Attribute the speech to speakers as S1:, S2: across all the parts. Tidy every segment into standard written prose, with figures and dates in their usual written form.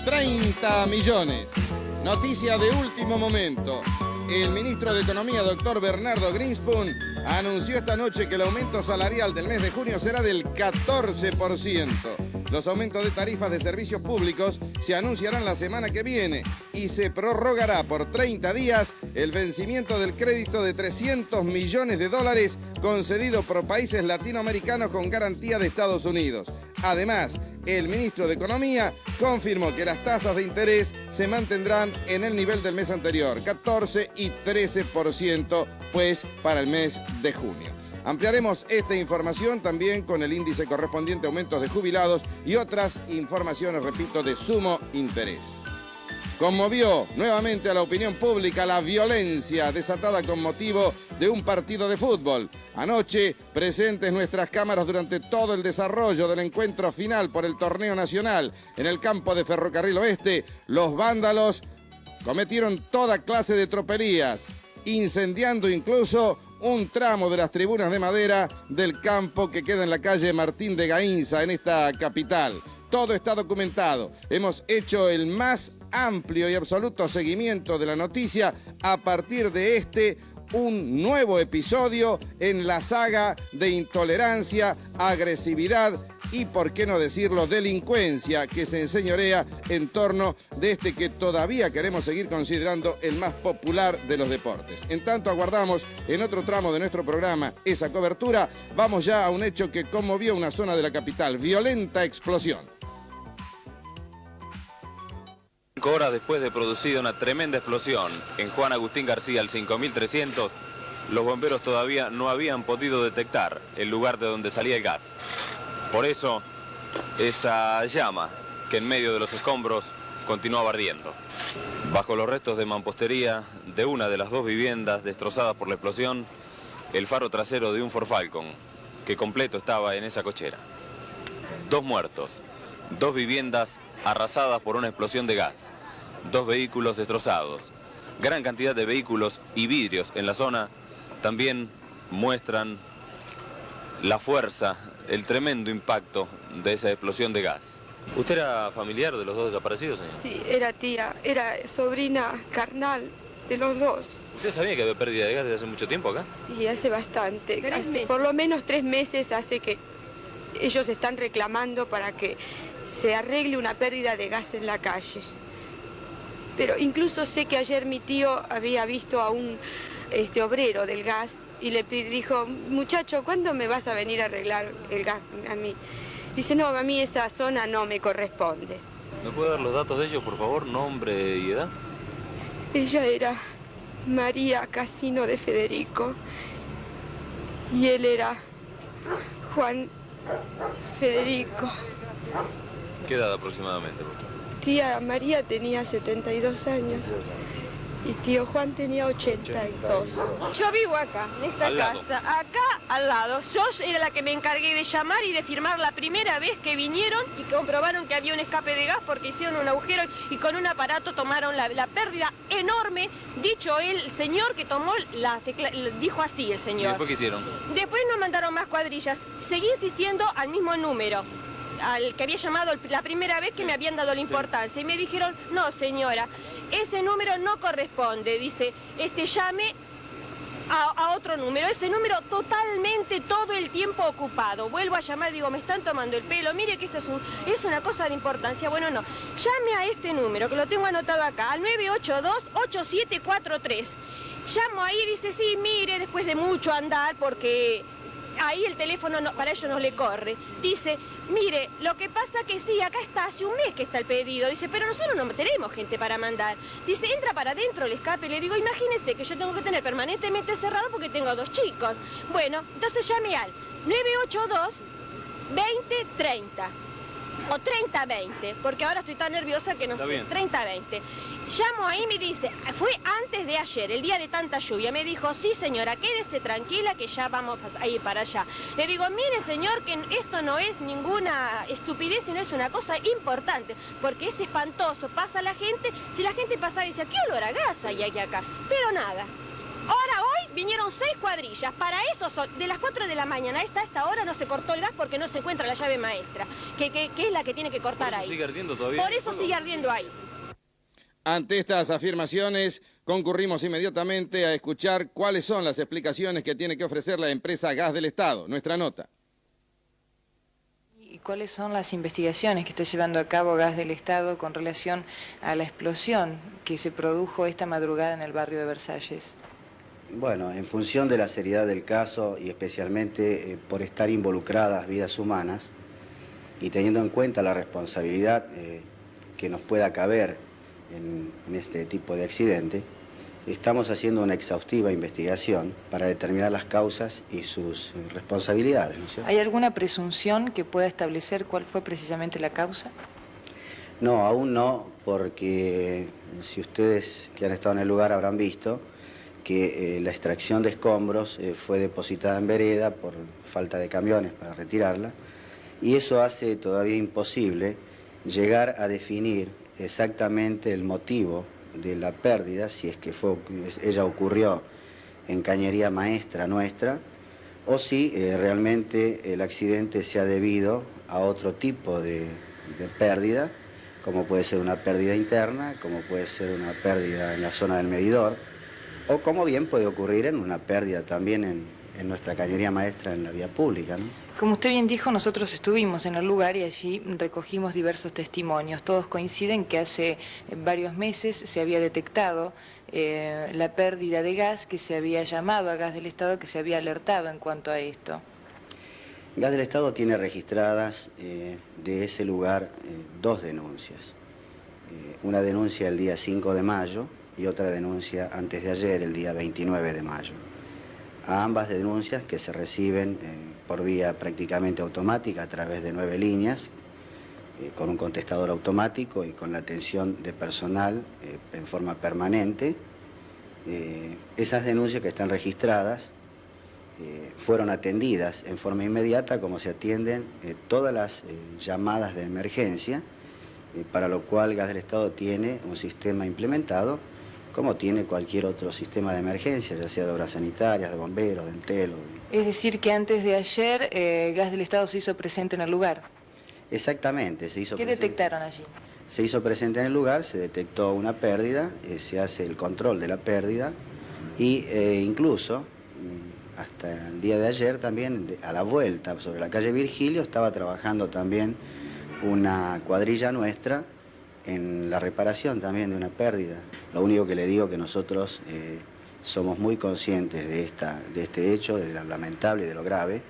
S1: 30 millones. Noticia de último momento. El ministro de Economía, doctor Bernardo Grinspoon, anunció esta noche que el aumento salarial del mes de junio será del 14%. Los aumentos de tarifas de servicios públicos se anunciarán la semana que viene y se prorrogará por 30 días el vencimiento del crédito de 300 millones de dólares concedido por países latinoamericanos con garantía de Estados Unidos. Además, el ministro de Economía confirmó que las tasas de interés se mantendrán en el nivel del mes anterior, 14 y 13%, pues para el mes de junio. Ampliaremos esta información también con el índice correspondiente a aumentos de jubilados y otras informaciones, repito, de sumo interés. Conmovió nuevamente a la opinión pública la violencia desatada con motivo de un partido de fútbol. Anoche, presentes nuestras cámaras durante todo el desarrollo del encuentro final por el torneo nacional en el campo de Ferrocarril Oeste, los vándalos cometieron toda clase de tropelías, incendiando incluso un tramo de las tribunas de madera del campo que queda en la calle Martín de Gainza, en esta capital. Todo está documentado. Hemos hecho el más amplio y absoluto seguimiento de la noticia a partir de un nuevo episodio en la saga de intolerancia, agresividad y, por qué no decirlo, delincuencia que se enseñorea en torno de que todavía queremos seguir considerando el más popular de los deportes. En tanto aguardamos en otro tramo de nuestro programa esa cobertura, vamos ya a un hecho que conmovió una zona de la capital, violenta explosión.
S2: 5 horas después de producida una tremenda explosión en Juan Agustín García al 5300, los bomberos todavía no habían podido detectar el lugar de donde salía el gas. Por eso, esa llama que en medio de los escombros continuaba ardiendo. Bajo los restos de mampostería de una de las dos viviendas destrozadas por la explosión, el faro trasero de un Ford Falcon, que completo estaba en esa cochera. 2 muertos, 2 viviendas arrasadas por una explosión de gas, 2 vehículos destrozados. Gran cantidad de vehículos y vidrios en la zona también muestran la fuerza, el tremendo impacto de esa explosión de gas. ¿Usted era familiar de los 2 desaparecidos, señor?
S3: Sí, era tía, era sobrina carnal de los 2.
S2: ¿Usted sabía que había pérdida de gas desde hace mucho tiempo acá?
S3: Y hace bastante, por lo menos 3 meses hace que ellos están reclamando para que se arregle una pérdida de gas en la calle. Pero incluso sé que ayer mi tío había visto a un obrero del gas y le dijo, muchacho, ¿cuándo me vas a venir a arreglar el gas a mí? Dice, no, a mí esa zona no me corresponde.
S2: ¿Me puede dar los datos de ellos, por favor? Nombre y edad.
S3: Ella era María Casino de Federico y él era Juan Federico.
S2: ¿Qué edad aproximadamente?
S3: Tía María tenía 72 años y tío Juan tenía 82.
S4: Yo vivo acá, en esta casa, acá al lado. Yo era la que me encargué de llamar y de firmar la primera vez que vinieron y comprobaron que había un escape de gas porque hicieron un agujero y con un aparato tomaron la pérdida enorme. Dicho el señor que tomó dijo así el señor.
S2: ¿Y después qué hicieron?
S4: Después nos mandaron más cuadrillas. Seguí insistiendo al mismo número, al que había llamado la primera vez que me habían dado la importancia. Y me dijeron, no señora, ese número no corresponde. Dice, llame a otro número. Ese número totalmente todo el tiempo ocupado. Vuelvo a llamar, digo, me están tomando el pelo. Mire que esto es una cosa de importancia. Bueno, no. Llame a este número, que lo tengo anotado acá, al 982-8743. Llamo ahí y dice, sí, mire, después de mucho andar, porque ahí el teléfono para ellos no le corre. Dice, mire, lo que pasa que sí, acá está, hace un mes que está el pedido. Dice, pero nosotros no tenemos gente para mandar. Dice, entra para adentro el escape. Le digo, imagínese que yo tengo que tener permanentemente cerrado porque tengo 2 chicos. Bueno, entonces llame al 982-2030. O 3020, porque ahora estoy tan nerviosa que no sé, 3020. Llamo ahí y me dice, fue antes de ayer, el día de tanta lluvia. Me dijo, sí señora, quédese tranquila que ya vamos a ir para allá. Le digo, mire señor, que esto no es ninguna estupidez, sino es una cosa importante, porque es espantoso, pasa la gente, si la gente pasa y dice, ¿qué olor a gas hay acá? Pero nada. Ahora, hoy vinieron 6 cuadrillas. Para eso son, de las 4 de la mañana a esta hora no se cortó el gas porque no se encuentra la llave maestra, que es la que tiene que cortar ahí.
S2: ¿Sigue ardiendo todavía?
S4: Por eso sigue ardiendo ahí.
S1: Ante estas afirmaciones, concurrimos inmediatamente a escuchar cuáles son las explicaciones que tiene que ofrecer la empresa Gas del Estado. Nuestra nota.
S5: ¿Y cuáles son las investigaciones que está llevando a cabo Gas del Estado con relación a la explosión que se produjo esta madrugada en el barrio de Versalles?
S6: Bueno, en función de la seriedad del caso y especialmente por estar involucradas vidas humanas y teniendo en cuenta la responsabilidad que nos pueda caber en este tipo de accidente, estamos haciendo una exhaustiva investigación para determinar las causas y sus responsabilidades, ¿no es cierto?
S5: ¿Hay alguna presunción que pueda establecer cuál fue precisamente la causa?
S6: No, aún no, porque si ustedes que han estado en el lugar habrán visto que la extracción de escombros fue depositada en vereda por falta de camiones para retirarla, y eso hace todavía imposible llegar a definir exactamente el motivo de la pérdida, si es que ella ocurrió en cañería maestra nuestra, o si realmente el accidente se ha debido a otro tipo de pérdida, como puede ser una pérdida interna, como puede ser una pérdida en la zona del medidor, o como bien puede ocurrir en una pérdida también en nuestra cañería maestra en la vía pública, ¿no?
S5: Como usted bien dijo, nosotros estuvimos en el lugar y allí recogimos diversos testimonios. Todos coinciden que hace varios meses se había detectado la pérdida de gas, que se había llamado a Gas del Estado, que se había alertado en cuanto a esto.
S6: Gas del Estado tiene registradas de ese lugar 2 denuncias. Una denuncia el día 5 de mayo y otra denuncia antes de ayer, el día 29 de mayo. A ambas denuncias que se reciben por vía prácticamente automática a través de 9 líneas, con un contestador automático y con la atención de personal en forma permanente. Esas denuncias que están registradas fueron atendidas en forma inmediata como se atienden todas las llamadas de emergencia, para lo cual Gas del Estado tiene un sistema implementado como tiene cualquier otro sistema de emergencia, ya sea de obras sanitarias, de bomberos, de Entelo.
S5: Es decir, que antes de ayer Gas del Estado se hizo presente en el lugar.
S6: Exactamente, se hizo presente.
S5: ¿Qué detectaron allí?
S6: Se hizo presente en el lugar, se detectó una pérdida, se hace el control de la pérdida y incluso hasta el día de ayer también, a la vuelta sobre la calle Virgilio, estaba trabajando también una cuadrilla nuestra en la reparación también de una pérdida. Lo único que le digo que nosotros somos muy conscientes de este hecho, de lo lamentable y de lo grave,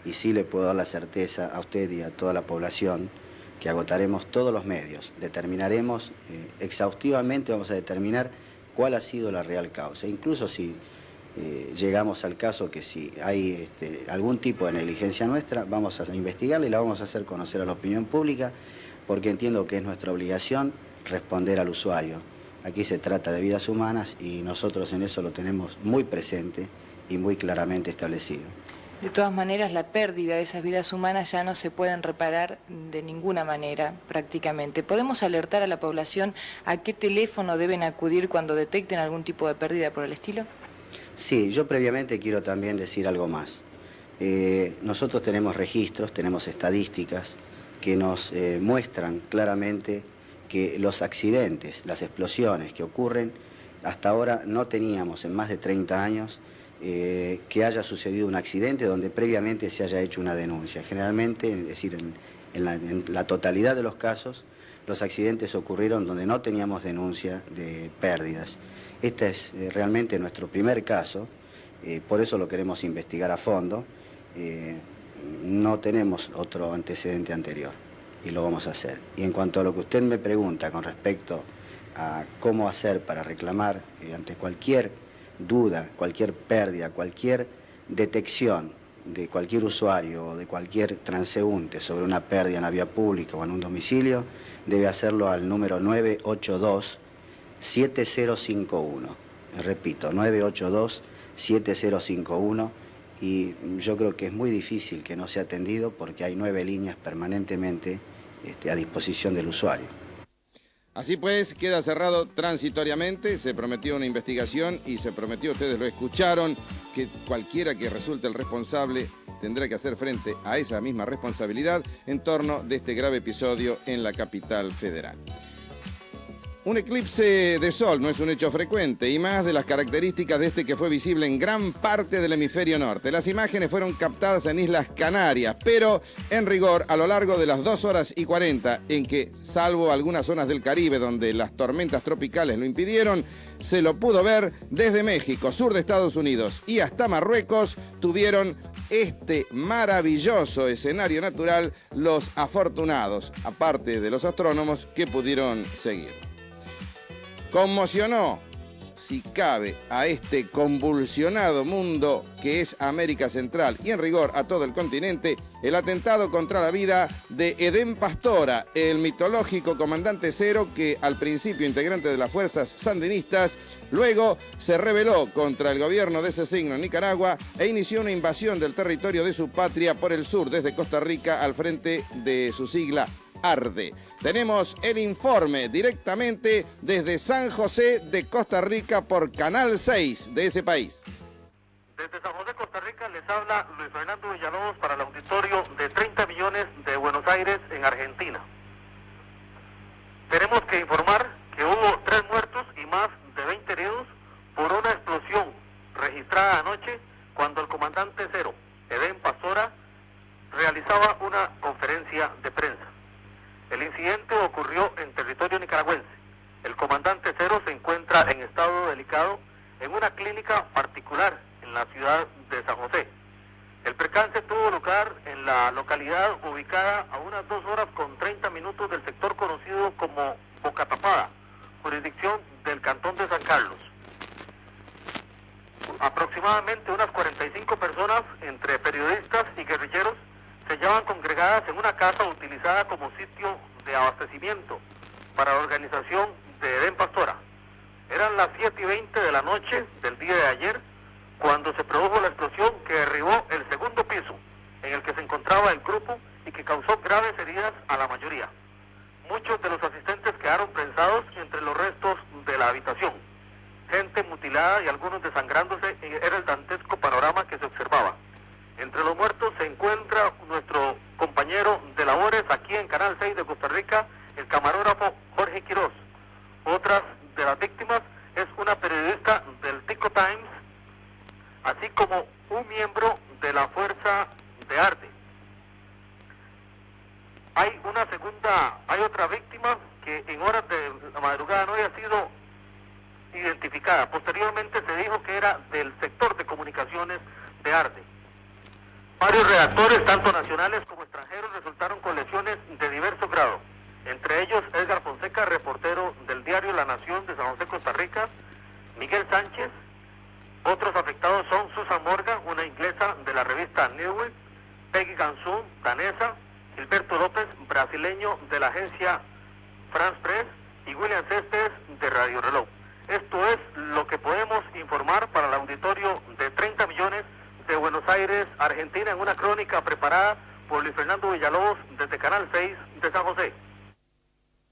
S6: y sí le puedo dar la certeza a usted y a toda la población que agotaremos todos los medios, determinaremos exhaustivamente, vamos a determinar cuál ha sido la real causa. Incluso si llegamos al caso que si hay algún tipo de negligencia nuestra, vamos a investigarla y la vamos a hacer conocer a la opinión pública, porque entiendo que es nuestra obligación responder al usuario. Aquí se trata de vidas humanas y nosotros en eso lo tenemos muy presente y muy claramente establecido.
S5: De todas maneras, la pérdida de esas vidas humanas ya no se pueden reparar de ninguna manera, prácticamente. ¿Podemos alertar a la población a qué teléfono deben acudir cuando detecten algún tipo de pérdida por el estilo?
S6: Sí, yo previamente quiero también decir algo más. Nosotros tenemos registros, tenemos estadísticas que nos muestran claramente que los accidentes, las explosiones que ocurren, hasta ahora no teníamos en más de 30 años que haya sucedido un accidente donde previamente se haya hecho una denuncia. Generalmente, es decir, en la totalidad de los casos, los accidentes ocurrieron donde no teníamos denuncia de pérdidas. Este es realmente nuestro primer caso, por eso lo queremos investigar a fondo. No tenemos otro antecedente anterior y lo vamos a hacer. Y en cuanto a lo que usted me pregunta con respecto a cómo hacer para reclamar ante cualquier duda, cualquier pérdida, cualquier detección de cualquier usuario o de cualquier transeúnte sobre una pérdida en la vía pública o en un domicilio, debe hacerlo al número 982-7051. Repito, 982-7051. Y yo creo que es muy difícil que no sea atendido porque hay 9 líneas permanentemente a disposición del usuario.
S1: Así pues, queda cerrado transitoriamente, se prometió una investigación y se prometió, ustedes lo escucharon, que cualquiera que resulte el responsable tendrá que hacer frente a esa misma responsabilidad en torno de este grave episodio en la capital federal. Un eclipse de sol no es un hecho frecuente y más de las características de este que fue visible en gran parte del hemisferio norte. Las imágenes fueron captadas en Islas Canarias, pero en rigor a lo largo de las 2 horas y 40 en que, salvo algunas zonas del Caribe donde las tormentas tropicales lo impidieron, se lo pudo ver desde México, sur de Estados Unidos y hasta Marruecos, tuvieron este maravilloso escenario natural los afortunados, aparte de los astrónomos que pudieron seguir. Conmocionó, si cabe, a este convulsionado mundo que es América Central y en rigor a todo el continente, el atentado contra la vida de Edén Pastora, el mitológico comandante cero que al principio integrante de las fuerzas sandinistas, luego se rebeló contra el gobierno de ese signo en Nicaragua e inició una invasión del territorio de su patria por el sur desde Costa Rica al frente de su sigla ARDE. Tenemos el informe directamente desde San José de Costa Rica por Canal 6 de ese país.
S7: Desde San José, Costa Rica, les habla Luis Fernando Villalobos para el auditorio de 30 millones de Buenos Aires, en Argentina. Tenemos que informar que hubo 3 muertos y más de 20 heridos por una explosión registrada anoche cuando el comandante cero, Edén Pastora, realizaba una conferencia de prensa. El incidente ocurrió en territorio nicaragüense. El comandante cero se encuentra en estado delicado en una clínica particular en la ciudad de San José. El percance tuvo lugar en la localidad ubicada a unas 2 horas con 30 minutos del sector conocido como Boca Tapada, jurisdicción del Cantón de San Carlos. Aproximadamente unas 45 personas, entre periodistas y guerrilleros, se hallaban congregadas en una casa utilizada como sitio de abastecimiento para la organización de Edén Pastora. Eran las 7:20 de la noche del día de ayer cuando se produjo la explosión que derribó el segundo piso en el que se encontraba el grupo y que causó graves heridas a la mayoría. Muchos de los asistentes quedaron prensados entre los restos de la habitación. Gente mutilada y algunos desangrándose era el dantesco panorama que se observaba. Entre los muertos se encuentra nuestro compañero de labores aquí en Canal 6 de Costa Rica, el camarógrafo Jorge Quiroz. Otras de las víctimas es una periodista del Tico Times, así como un miembro de la Fuerza de ARDE. Hay otra víctima que en horas de la madrugada no había sido identificada. Posteriormente se dijo que era del sector de comunicaciones de ARDE. Varios redactores, tanto nacionales como extranjeros, resultaron con lesiones de diverso grado. Entre ellos, Edgar Fonseca, reportero del diario La Nación de San José, Costa Rica, Miguel Sánchez. Otros afectados son Susan Morgan, una inglesa de la revista Newsweek, Peggy Gansun, danesa, Gilberto López, brasileño de la agencia France Press, y William Céspedes de Radio Reloj. Esto es lo que podemos informar para el auditorio de 30 millones de Buenos Aires, Argentina, en una crónica preparada por Luis Fernando Villalobos desde Canal 6 de San José.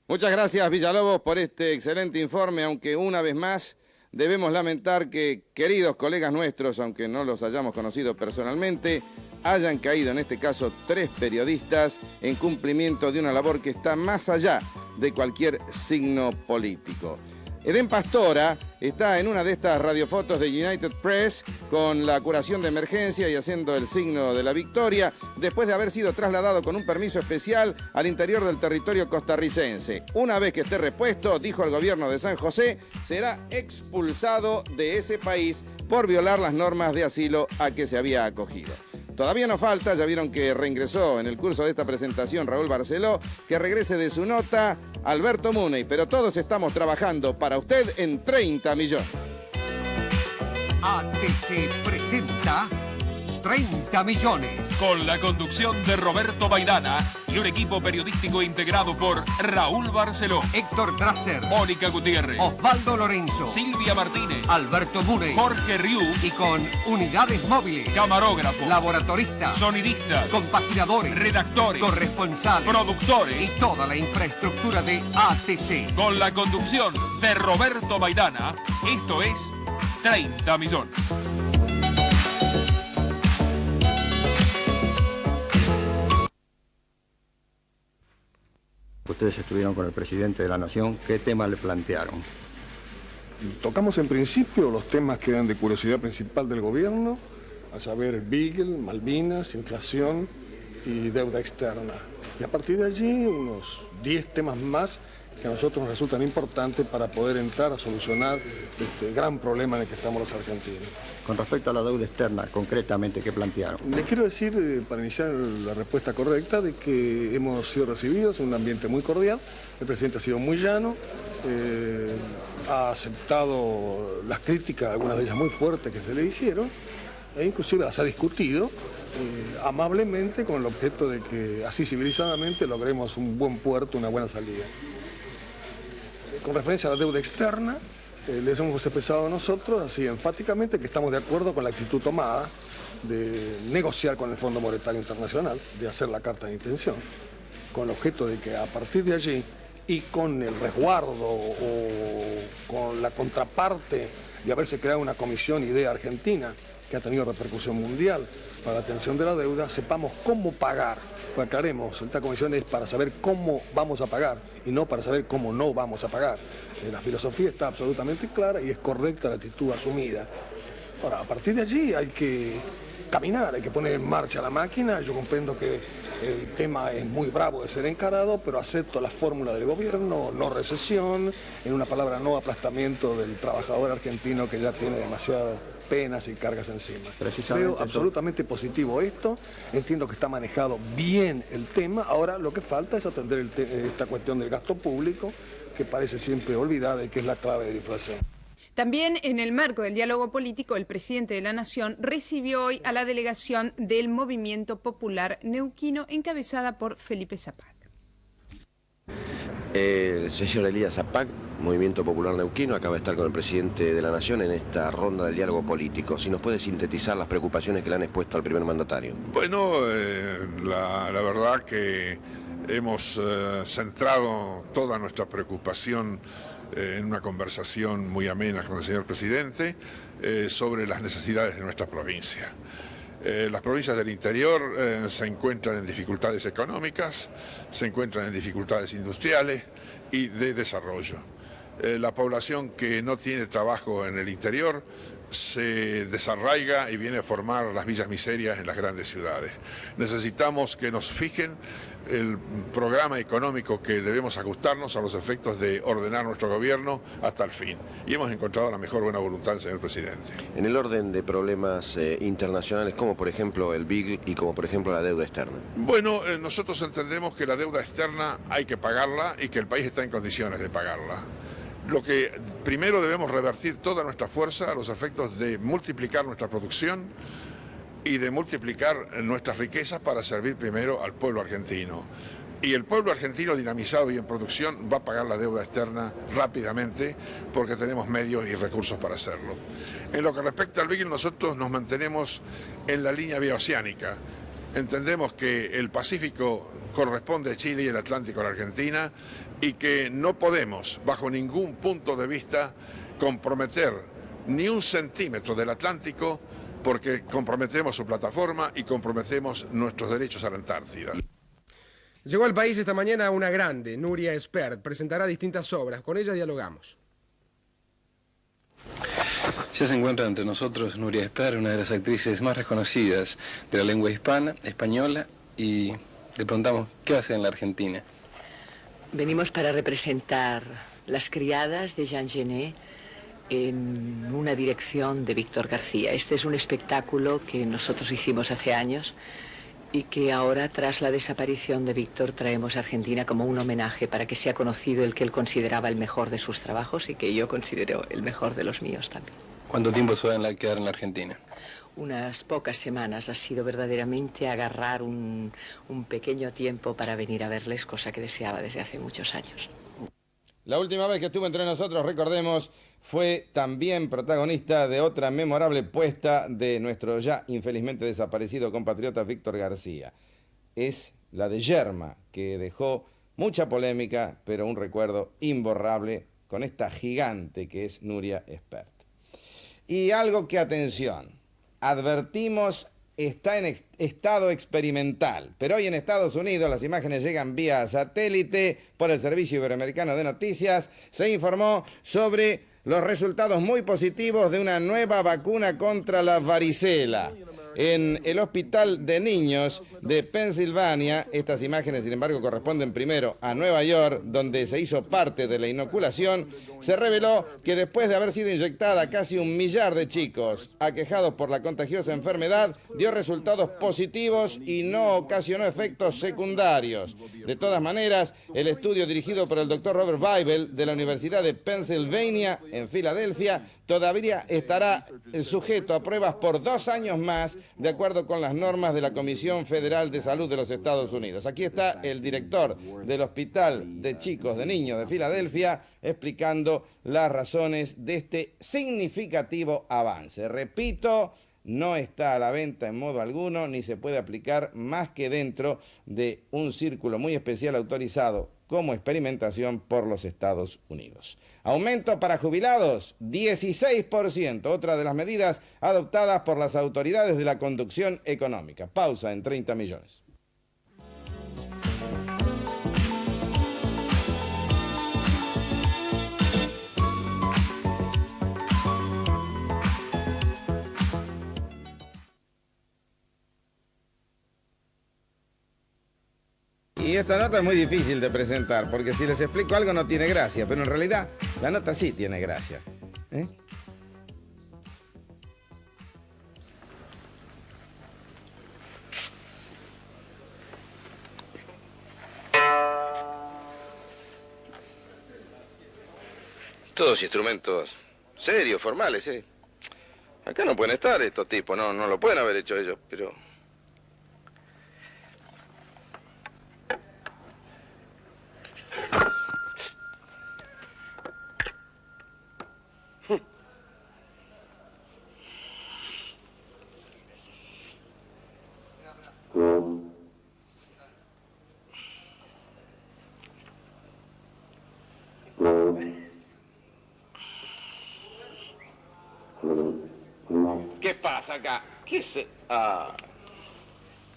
S1: Muchas gracias, Villalobos, por este excelente informe, aunque una vez más debemos lamentar que queridos colegas nuestros, aunque no los hayamos conocido personalmente, hayan caído en este caso 3 periodistas en cumplimiento de una labor que está más allá de cualquier signo político. Edén Pastora está en una de estas radiofotos de United Press con la curación de emergencia y haciendo el signo de la victoria después de haber sido trasladado con un permiso especial al interior del territorio costarricense. Una vez que esté repuesto, dijo el gobierno de San José, será expulsado de ese país por violar las normas de asilo a que se había acogido. Todavía nos falta, ya vieron que reingresó en el curso de esta presentación Raúl Barceló, que regrese de su nota Alberto Muney, pero todos estamos trabajando para usted en 30 millones.
S8: ATC presenta 30 millones.
S9: Con la conducción de Roberto Baidana y un equipo periodístico integrado por Raúl Barceló,
S8: Héctor Drasser,
S9: Mónica Gutiérrez,
S8: Osvaldo Lorenzo,
S9: Silvia Martínez,
S8: Alberto Mure,
S9: Jorge Riu
S8: y con unidades móviles,
S9: camarógrafos,
S8: laboratoristas,
S9: sonidistas,
S8: compaginadores,
S9: redactores,
S8: corresponsales,
S9: productores
S8: y toda la infraestructura de ATC.
S9: Con la conducción de Roberto Baidana, esto es 30 millones.
S10: Ustedes estuvieron con el presidente de la Nación, ¿qué tema le plantearon?
S11: Tocamos en principio los temas que eran de curiosidad principal del gobierno, a saber el Beagle, Malvinas, inflación y deuda externa. Y a partir de allí unos 10 temas más que a nosotros nos resultan importantes para poder entrar a solucionar este gran problema en el que estamos los argentinos.
S10: Con respecto a la deuda externa, concretamente, ¿qué plantearon?
S11: Les quiero decir, para iniciar la respuesta correcta, de que hemos sido recibidos en un ambiente muy cordial. El presidente ha sido muy llano, ha aceptado las críticas, algunas de ellas muy fuertes que se le hicieron, e inclusive las ha discutido amablemente con el objeto de que así civilizadamente logremos un buen puerto, una buena salida. Con referencia a la deuda externa, les hemos expresado nosotros así enfáticamente que estamos de acuerdo con la actitud tomada de negociar con el Fondo Monetario Internacional, de hacer la carta de intención, con el objeto de que a partir de allí y con el resguardo o con la contraparte de haberse creado una comisión IDEA Argentina que ha tenido repercusión mundial para la atención de la deuda, sepamos cómo pagar. Pues aclaremos, esta comisión es para saber cómo vamos a pagar y no para saber cómo no vamos a pagar. La filosofía está absolutamente clara y es correcta la actitud asumida. Ahora, a partir de allí hay que caminar, hay que poner en marcha la máquina. Yo comprendo que el tema es muy bravo de ser encarado, pero acepto la fórmula del gobierno, no recesión, en una palabra, no aplastamiento del trabajador argentino que ya tiene demasiadas penas y cargas encima. Veo absolutamente positivo esto, entiendo que está manejado bien el tema, ahora lo que falta es atender esta cuestión del gasto público, que parece siempre olvidada y que es la clave de la inflación.
S12: También en el marco del diálogo político, el presidente de la Nación recibió hoy a la delegación del Movimiento Popular Neuquino, encabezada por Felipe Zapac.
S13: El señor Elías Zapac, Movimiento Popular Neuquino, acaba de estar con el presidente de la Nación en esta ronda del diálogo político. Si nos puede sintetizar las preocupaciones que le han expuesto al primer mandatario.
S14: Bueno, la verdad que hemos centrado toda nuestra preocupación en una conversación muy amena con el señor presidente sobre las necesidades de nuestra provincia. Las provincias del interior se encuentran en dificultades económicas, se encuentran en dificultades industriales y de desarrollo. La población que no tiene trabajo en el interior se desarraiga y viene a formar las villas miserias en las grandes ciudades. Necesitamos que nos fijen el programa económico que debemos ajustarnos a los efectos de ordenar nuestro gobierno hasta el fin. Y hemos encontrado la mejor buena voluntad del señor presidente.
S13: En el orden de problemas internacionales, como por ejemplo el Beagle y como por ejemplo la deuda externa.
S14: Bueno, nosotros entendemos que la deuda externa hay que pagarla y que el país está en condiciones de pagarla. Lo que primero debemos revertir toda nuestra fuerza a los efectos de multiplicar nuestra producción y de multiplicar nuestras riquezas para servir primero al pueblo argentino. Y el pueblo argentino dinamizado y en producción va a pagar la deuda externa rápidamente porque tenemos medios y recursos para hacerlo. En lo que respecta al Beagle, nosotros nos mantenemos en la línea bioceánica. Entendemos que el Pacífico corresponde a Chile y el Atlántico a la Argentina y que no podemos, bajo ningún punto de vista, comprometer ni un centímetro del Atlántico porque comprometemos su plataforma y comprometemos nuestros derechos a la Antártida.
S15: Llegó al país esta mañana una grande, Nuria Espert, presentará distintas obras, con ella dialogamos.
S16: Ya se encuentra entre nosotros Nuria Espert, una de las actrices más reconocidas de la lengua hispana, española, y le preguntamos qué hace en la Argentina.
S17: Venimos para representar Las criadas de Jean Genet en una dirección de Víctor García. Este es un espectáculo que nosotros hicimos hace años y que ahora, tras la desaparición de Víctor, traemos a Argentina como un homenaje para que sea conocido el que él consideraba el mejor de sus trabajos y que yo considero el mejor de los míos también.
S16: ¿Cuánto tiempo se va a quedar en la Argentina?
S17: unas pocas semanas. Ha sido verdaderamente agarrar un pequeño tiempo para venir a verles, cosa que deseaba desde hace muchos años.
S1: La última vez que estuvo entre nosotros, recordemos, fue también protagonista de otra memorable puesta de nuestro ya infelizmente desaparecido compatriota Víctor García. Es la de Yerma, que dejó mucha polémica, pero un recuerdo imborrable con esta gigante que es Nuria Espert. Y algo que, atención, advertimos, está en estado experimental, pero hoy en Estados Unidos las imágenes llegan vía satélite por el Servicio Iberoamericano de Noticias. Se informó sobre los resultados muy positivos de una nueva vacuna contra la varicela. En el Hospital de Niños de Pensilvania, estas imágenes, sin embargo, corresponden primero a Nueva York, donde se hizo parte de la inoculación. Se reveló que después de haber sido inyectada casi 1 millar de chicos aquejados por la contagiosa enfermedad, dio resultados positivos y no ocasionó efectos secundarios. De todas maneras, el estudio dirigido por el doctor Robert Weibel de la Universidad de Pennsylvania en Filadelfia todavía estará sujeto a pruebas por 2 años más, de acuerdo con las normas de la Comisión Federal de Salud de los Estados Unidos. Aquí está el director del Hospital de Chicos de Niños de Filadelfia explicando las razones de este significativo avance. Repito, no está a la venta en modo alguno, ni se puede aplicar más que dentro de un círculo muy especial autorizado como experimentación por los Estados Unidos. Aumento para jubilados, 16%, otra de las medidas adoptadas por las autoridades de la conducción económica. Pausa en 30 millones. Y esta nota es muy difícil de presentar, porque si les explico algo no tiene gracia, pero en realidad la nota sí tiene gracia. Todos instrumentos serios, formales, ¿eh? Acá no pueden estar estos tipos, no lo pueden haber hecho ellos, pero... ¿Qué pasa acá? ¿Qué se...?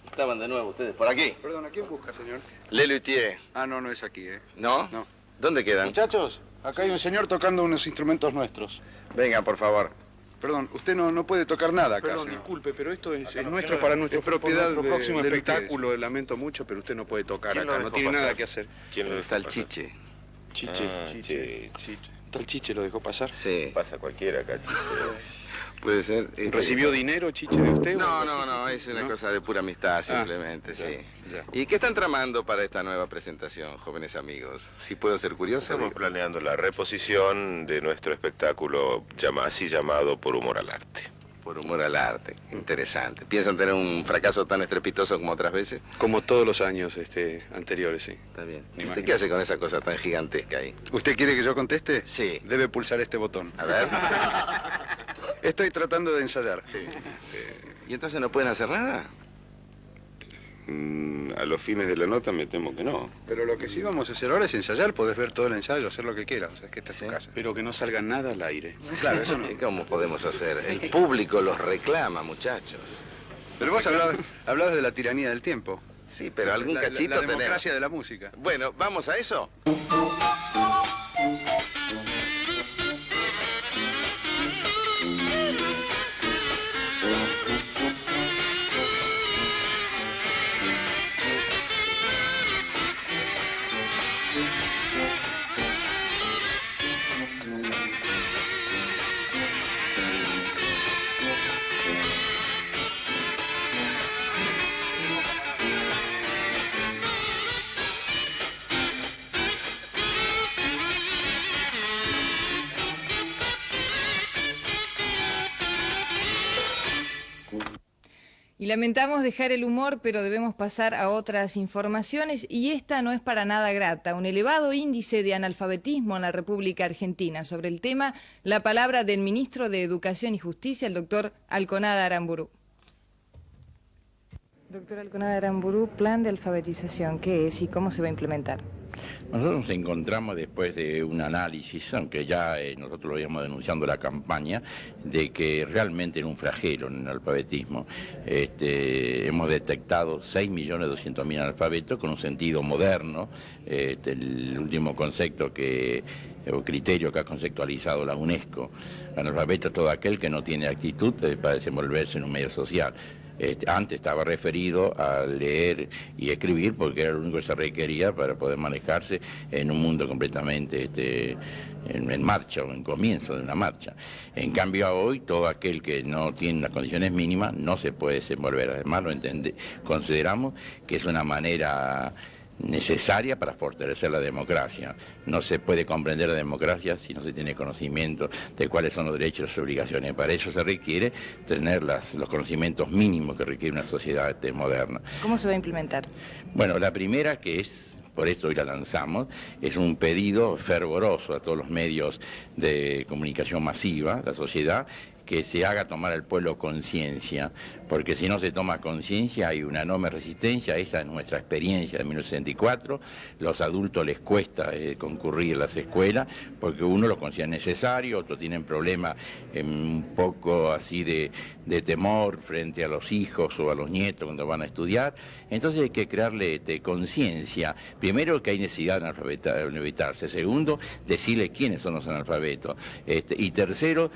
S1: Estaban de nuevo ustedes por aquí.
S18: Perdón, ¿a quién busca, señor?
S1: Lelutier.
S18: Ah, no es aquí, ¿eh?
S1: ¿No?
S18: No.
S1: ¿Dónde quedan?
S18: Muchachos, acá hay un señor tocando unos instrumentos nuestros.
S1: Vengan, por favor.
S18: Perdón, usted no puede tocar nada acá,
S19: Perdón,
S18: señor.
S19: disculpe, pero esto es
S18: nuestro para nuestra propiedad,
S19: nuestro próximo
S18: del
S19: espectáculo. Lamento mucho, pero usted no puede tocar acá, no tiene nada que hacer.
S13: ¿Quién lo
S1: Está el Chiche.
S19: Chiche. ¿Tal Chiche lo dejó pasar?
S1: Sí.
S13: Pasa cualquiera acá, Chiche.
S1: Puede ser.
S19: ¿Recibió dinero, Chiche, de usted?
S1: No, es una cosa de pura amistad, simplemente, sí.
S19: Ya.
S1: ¿Y qué están tramando para esta nueva presentación, jóvenes amigos? Si puedo ser curioso.
S13: Estamos planeando la reposición de nuestro espectáculo así llamado Por Humor al Arte.
S1: Por Humor al Arte, interesante. ¿Piensan tener un fracaso tan estrepitoso como otras veces?
S19: Como todos los años anteriores, sí.
S1: Está bien. ¿Usted qué hace con esa cosa tan gigantesca ahí?
S18: ¿Usted quiere que yo conteste?
S1: Sí.
S18: Debe pulsar este botón.
S1: A ver.
S18: Estoy tratando de ensayar.
S1: ¿Y entonces no pueden hacer nada?
S13: A los fines de la nota me temo que no.
S18: Pero lo que sí vamos a hacer ahora es ensayar, podés ver todo el ensayo, hacer lo que quieras, o sea, que esta es tu casa.
S19: Pero que no salga nada al aire.
S18: Claro, eso no.
S1: ¿Y cómo podemos hacer? El público los reclama, muchachos.
S18: Pero vos hablabas de la tiranía del tiempo.
S1: Sí, pero algún cachito
S18: la
S1: tenemos.
S18: democracia de la música.
S1: Bueno, ¿vamos a eso?
S5: Y lamentamos dejar el humor, pero debemos pasar a otras informaciones, y esta no es para nada grata. Un elevado índice de analfabetismo en la República Argentina. Sobre el tema, la palabra del ministro de Educación y Justicia, el doctor Alconada Aramburú. Doctor Alconada Aramburú, plan de alfabetización, ¿qué es y cómo se va a implementar?
S20: Nosotros nos encontramos después de un análisis, aunque ya nosotros lo habíamos denunciando la campaña, de que realmente era un flagelo en el alfabetismo. Hemos detectado 6.200.000 analfabetos con un sentido moderno. El último concepto o criterio que ha conceptualizado la UNESCO, analfabeto es todo aquel que no tiene actitud para desenvolverse en un medio social. Antes estaba referido a leer y escribir porque era lo único que se requería para poder manejarse en un mundo completamente en marcha o en comienzo de una marcha. En cambio hoy todo aquel que no tiene las condiciones mínimas no se puede desenvolver. Además consideramos que es una manera necesaria para fortalecer la democracia. No se puede comprender la democracia si no se tiene conocimiento de cuáles son los derechos y las obligaciones. Para eso se requiere tener los conocimientos mínimos que requiere una sociedad moderna.
S5: ¿Cómo se va a implementar?
S20: Bueno, la primera, que es, por eso hoy la lanzamos, es un pedido fervoroso a todos los medios de comunicación masiva, la sociedad, que se haga tomar al pueblo conciencia, porque si no se toma conciencia hay una enorme resistencia. Esa es nuestra experiencia de 1964, los adultos les cuesta concurrir a las escuelas, porque uno lo considera necesario, otros tienen problemas un poco así de temor frente a los hijos o a los nietos cuando van a estudiar. Entonces hay que crearle conciencia, primero que hay necesidad de analfabetarse, segundo, decirle quiénes son los analfabetos, y tercero,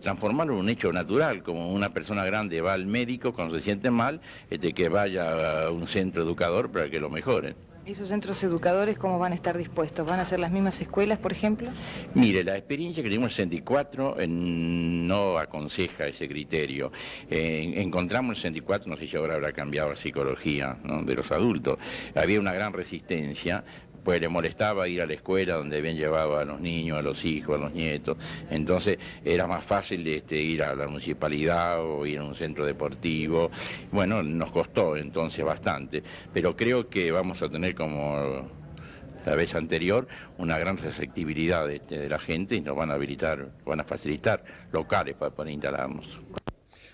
S20: transformarlo en un hecho natural, como una persona grande va al médico cuando se siente mal, que vaya a un centro educador para que lo mejoren.
S5: ¿Esos centros educadores cómo van a estar dispuestos? ¿Van a ser las mismas escuelas, por ejemplo?
S20: Mire, la experiencia que tuvimos en el 64 no aconseja ese criterio. Encontramos en el 64, no sé si ahora habrá cambiado la psicología, ¿no?, de los adultos. Había una gran resistencia, pues le molestaba ir a la escuela donde habían llevado a los niños, a los hijos, a los nietos. Entonces era más fácil ir a la municipalidad o ir a un centro deportivo. Bueno, nos costó entonces bastante, pero creo que vamos a tener, como la vez anterior, una gran receptibilidad de la gente, y nos van a facilitar locales para poder instalarnos.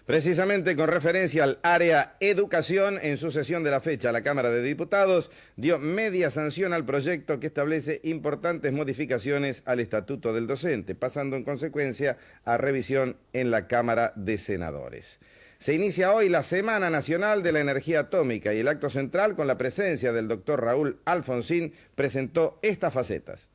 S1: Precisamente con referencia al área educación, en su sesión de la fecha, la Cámara de Diputados dio media sanción al proyecto que establece importantes modificaciones al Estatuto del Docente, pasando en consecuencia a revisión en la Cámara de Senadores. Se inicia hoy la Semana Nacional de la Energía Atómica y el acto central, con la presencia del doctor Raúl Alfonsín, presentó estas facetas.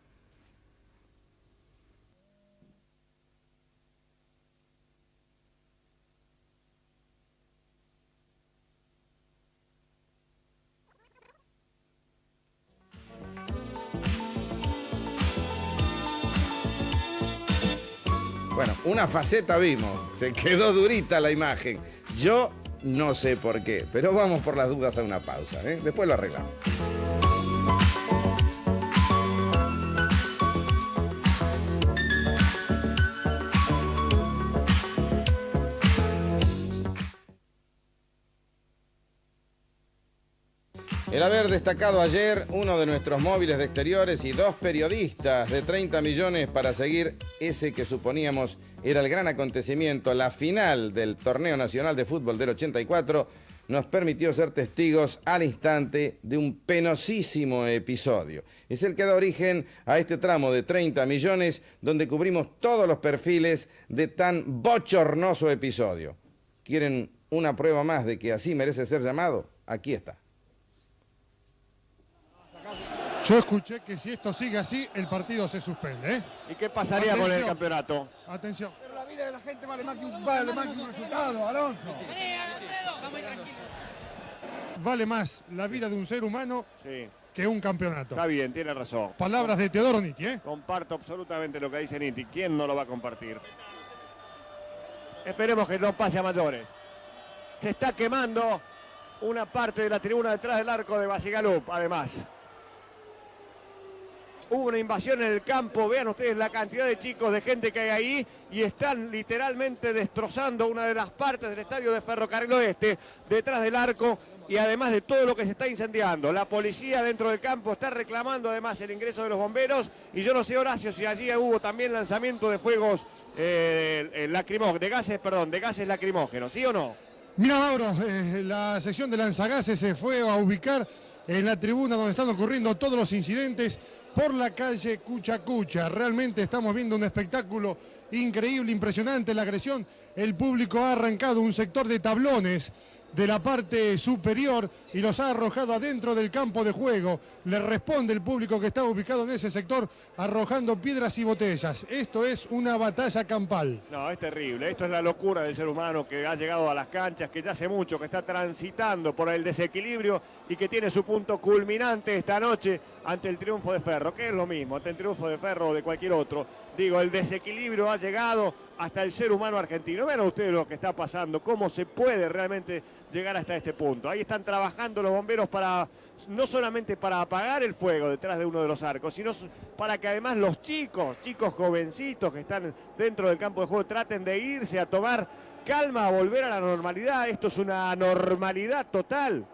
S1: Bueno, una faceta vimos, se quedó durita la imagen. Yo no sé por qué, pero vamos por las dudas a una pausa, ¿eh? Después lo arreglamos. El haber destacado ayer uno de nuestros móviles de exteriores y 2 periodistas de 30 millones para seguir ese que suponíamos era el gran acontecimiento, la final del Torneo Nacional de Fútbol del 84, nos permitió ser testigos al instante de un penosísimo episodio. Es el que da origen a este tramo de 30 millones donde cubrimos todos los perfiles de tan bochornoso episodio. ¿Quieren una prueba más de que así merece ser llamado? Aquí está.
S21: Yo escuché que si esto sigue así, el partido se suspende, ¿eh?
S22: ¿Y qué pasaría con el campeonato?
S21: Atención.
S22: Pero la vida de la gente vale más que un resultado, Alonso.
S21: Vale más la vida de un ser humano que un campeonato.
S22: Está bien, tiene razón.
S21: Palabras de Teodoro Nitti, ¿eh?
S22: Comparto absolutamente lo que dice Nitti. ¿Quién no lo va a compartir? Esperemos que no pase a mayores. Se está quemando una parte de la tribuna detrás del arco de Basigalup, además. hubo una invasión en el campo. Vean ustedes la cantidad de chicos, de gente que hay ahí, y están literalmente destrozando una de las partes del estadio de Ferrocarril Oeste, detrás del arco, y además de todo lo que se está incendiando. La policía dentro del campo está reclamando además el ingreso de los bomberos, y yo no sé, Horacio, si allí hubo también lanzamiento de fuegos de gases lacrimógenos, ¿sí o no?
S21: Mira, Mauro, la sección de lanzagases se fue a ubicar en la tribuna donde están ocurriendo todos los incidentes por la calle Cuchacucha. Realmente estamos viendo un espectáculo increíble, impresionante la agresión. El público ha arrancado un sector de tablones de la parte superior y los ha arrojado adentro del campo de juego. Le responde el público que está ubicado en ese sector arrojando piedras y botellas. Esto es una batalla campal.
S22: No, es terrible. Esto es la locura del ser humano que ha llegado a las canchas, que ya hace mucho, que está transitando por el desequilibrio y que tiene su punto culminante esta noche ante el triunfo de Ferro, que es lo mismo, ante el triunfo de Ferro o de cualquier otro. Digo, el desequilibrio ha llegado hasta el ser humano argentino. Vean ustedes lo que está pasando, cómo se puede realmente llegar hasta este punto. Ahí están trabajando los bomberos para, no solamente para apagar el fuego detrás de uno de los arcos, sino para que además los chicos jovencitos que están dentro del campo de juego traten de irse a tomar calma, a volver a la normalidad. Esto es una anormalidad total.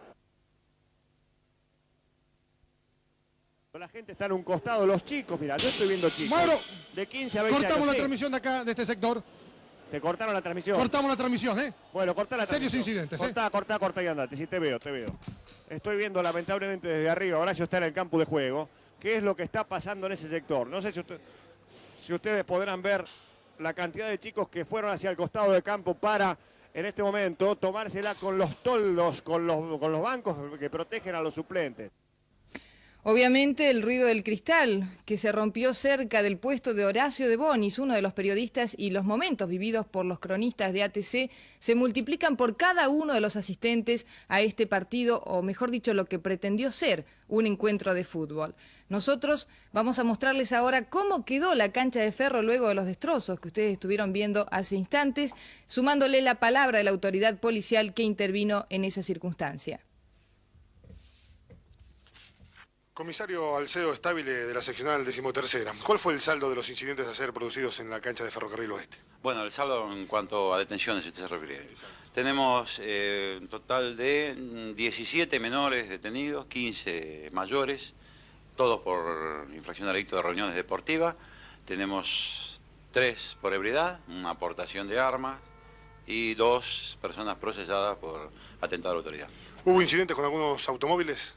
S22: La gente está en un costado, los chicos, mira, yo estoy viendo chicos.
S21: Mauro,
S22: de 15 a 20
S21: cortamos
S22: años.
S21: la transmisión de acá, de este sector.
S22: ¿Te cortaron la transmisión?
S21: Cortamos la transmisión, ¿eh?
S22: Bueno, cortá la transmisión.
S21: Serios incidentes,
S22: Cortá y andate, sí, te veo. Estoy viendo lamentablemente desde arriba, Horacio está en el campo de juego, qué es lo que está pasando en ese sector. No sé si ustedes podrán ver la cantidad de chicos que fueron hacia el costado del campo para, en este momento, tomársela con los toldos, con los bancos que protegen a los suplentes.
S5: Obviamente el ruido del cristal que se rompió cerca del puesto de Horacio de Bonis, uno de los periodistas, y los momentos vividos por los cronistas de ATC se multiplican por cada uno de los asistentes a este partido, o mejor dicho, lo que pretendió ser un encuentro de fútbol. Nosotros vamos a mostrarles ahora cómo quedó la cancha de Ferro luego de los destrozos que ustedes estuvieron viendo hace instantes, sumándole la palabra de la autoridad policial que intervino en esa circunstancia.
S11: Comisario Alcedo Estabile de la seccional 13ª. ¿Cuál fue el saldo de los incidentes a ser producidos en la cancha de Ferrocarril Oeste?
S20: Bueno, el saldo en cuanto a detenciones, usted se refiere. Tenemos un total de 17 menores detenidos, 15 mayores, todos por infracción de delito de reuniones deportivas. Tenemos 3 por ebriedad, una aportación de armas y 2 personas procesadas por atentado a la autoridad.
S11: ¿Hubo incidentes con algunos automóviles?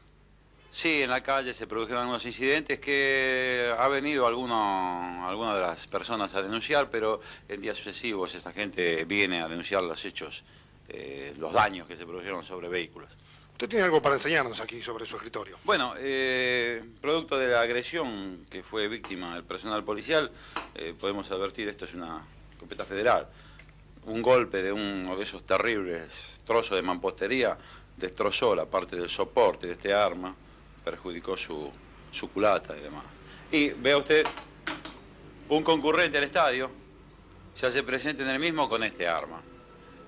S20: Sí, en la calle se produjeron algunos incidentes que ha venido alguna de las personas a denunciar, pero en días sucesivos esta gente viene a denunciar los hechos, los daños que se produjeron sobre vehículos.
S11: Usted tiene algo para enseñarnos aquí sobre su escritorio.
S20: Bueno, producto de la agresión que fue víctima del personal policial, podemos advertir, esto es una escopeta federal, un golpe de uno de esos terribles trozos de mampostería destrozó la parte del soporte de este arma, perjudicó su culata y demás. Y vea usted, un concurrente al estadio se hace presente en el mismo con este arma.